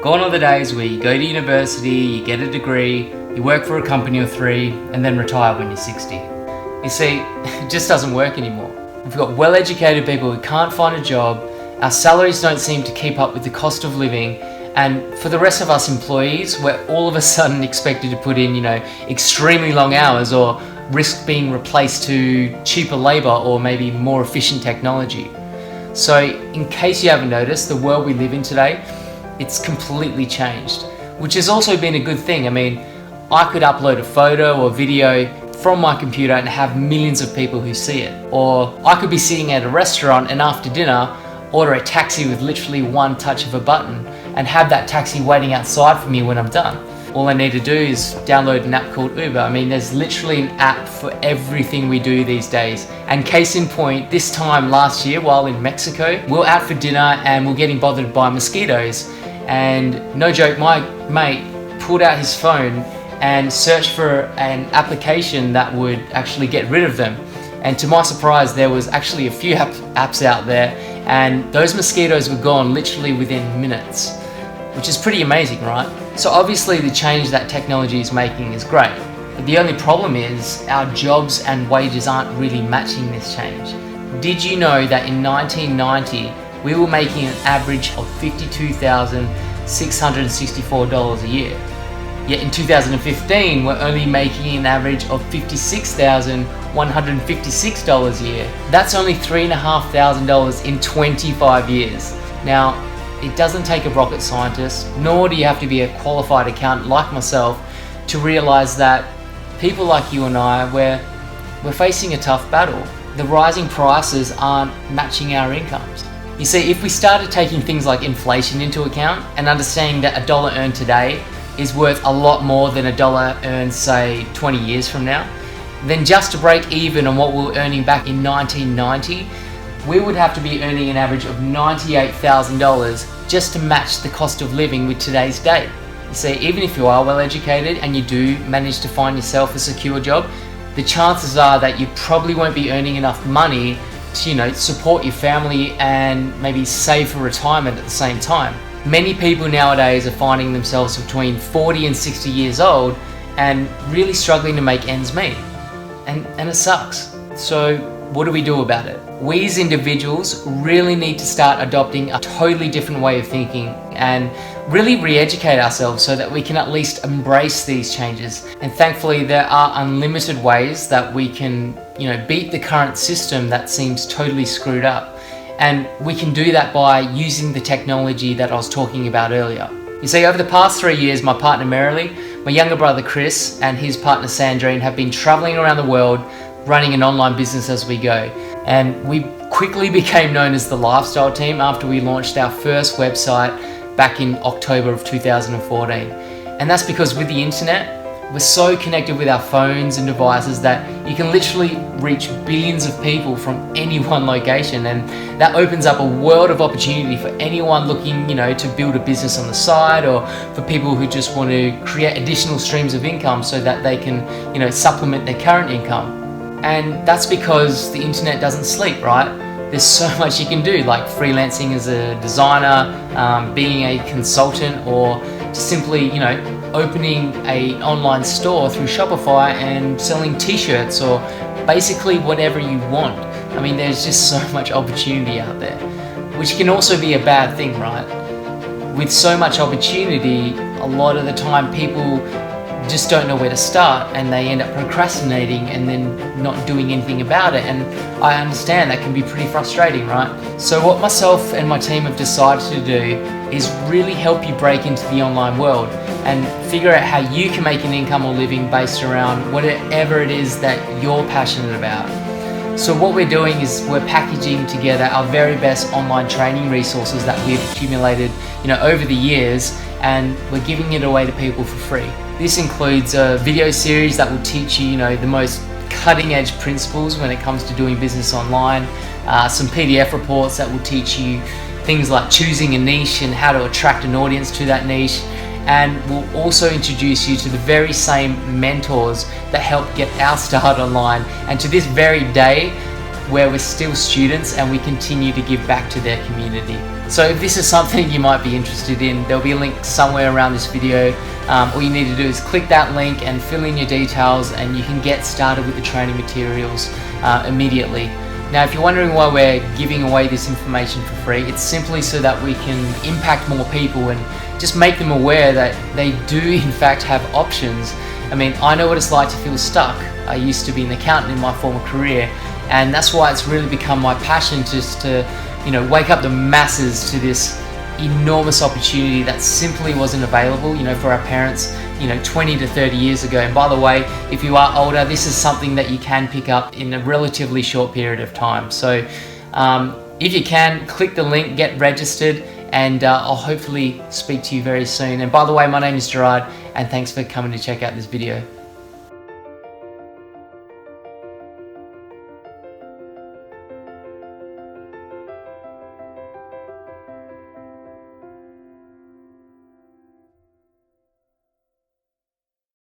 Gone are the days where you go to university, you get a degree, you work for a company or three, and then retire when you're 60. You see, it just doesn't work anymore. We've got well-educated people who can't find a job, our salaries don't seem to keep up with the cost of living, and for the rest of us employees, we're all of a sudden expected to put in, extremely long hours or risk being replaced to cheaper labour or maybe more efficient technology. So in case you haven't noticed, the world we live in today, it's completely changed, which has also been a good thing. I mean, I could upload a photo or video from my computer and have millions of people who see it. Or I could be sitting at a restaurant and after dinner, order a taxi with literally one touch of a button and have that taxi waiting outside for me when I'm done. All I need to do is download an app called Uber. I mean, there's literally an app for everything we do these days. And case in point, this time last year while in Mexico, we were out for dinner and we're getting bothered by mosquitoes. And no joke, my mate pulled out his phone and searched for an application that would actually get rid of them. And to my surprise, there was actually a few apps out there, and those mosquitoes were gone literally within minutes, which is pretty amazing, right? So obviously the change that technology is making is great, but the only problem is our jobs and wages aren't really matching this change. Did you know that in 1990, we were making an average of $52,664 a year? Yet in 2015, we're only making an average of $56,156 a year. That's only $3,500 in 25 years. Now, it doesn't take a rocket scientist, nor do you have to be a qualified accountant like myself to realize that people like you and I, we're facing a tough battle. The rising prices aren't matching our incomes. You see, if we started taking things like inflation into account and understanding that a dollar earned today is worth a lot more than a dollar earned, say, 20 years from now, then just to break even on what we were earning back in 1990, we would have to be earning an average of $98,000 just to match the cost of living with today's date. You see, even if you are well educated and you do manage to find yourself a secure job, the chances are that you probably won't be earning enough money to, support your family and maybe save for retirement at the same time. Many people nowadays are finding themselves between 40 and 60 years old and really struggling to make ends meet. And it sucks. So what do we do about it? We as individuals really need to start adopting a totally different way of thinking and really re-educate ourselves so that we can at least embrace these changes. And thankfully there are unlimited ways that we can, beat the current system that seems totally screwed up. And we can do that by using the technology that I was talking about earlier. You see, over the past 3 years, my partner Merrily, my younger brother Chris, and his partner Sandrine have been traveling around the world running an online business as we go. And we quickly became known as the lifestyle team after we launched our first website back in October of 2014. And that's because with the internet, we're so connected with our phones and devices that you can literally reach billions of people from any one location, and that opens up a world of opportunity for anyone looking, to build a business on the side, or for people who just want to create additional streams of income so that they can, supplement their current income. And that's because the internet doesn't sleep, right? There's so much you can do, like freelancing as a designer, being a consultant, or just simply, opening an online store through Shopify and selling t-shirts, or basically whatever you want. I mean, there's just so much opportunity out there, which can also be a bad thing, right? With so much opportunity, a lot of the time people just don't know where to start and they end up procrastinating and then not doing anything about it. And I understand that can be pretty frustrating, right? So what myself and my team have decided to do is really help you break into the online world and figure out how you can make an income or living based around whatever it is that you're passionate about. So what we're doing is we're packaging together our very best online training resources that we've accumulated, over the years, and we're giving it away to people for free. This includes a video series that will teach you, the most cutting edge principles when it comes to doing business online, some PDF reports that will teach you things like choosing a niche and how to attract an audience to that niche, and we'll also introduce you to the very same mentors that helped get our start online. And to this very day, where we're still students and we continue to give back to their community. So if this is something you might be interested in, there'll be a link somewhere around this video. All you need to do is click that link and fill in your details, and you can get started with the training materials immediately. Now, if you're wondering why we're giving away this information for free, it's simply so that we can impact more people and just make them aware that they do in fact have options. I mean, I know what it's like to feel stuck. I used to be an accountant in my former career, and that's why it's really become my passion just to, wake up the masses to this enormous opportunity that simply wasn't available, for our parents, 20 to 30 years ago. And by the way, if you are older, this is something that you can pick up in a relatively short period of time. So if you can, click the link, get registered, and I'll hopefully speak to you very soon. And by the way, my name is Gerard, and thanks for coming to check out this video.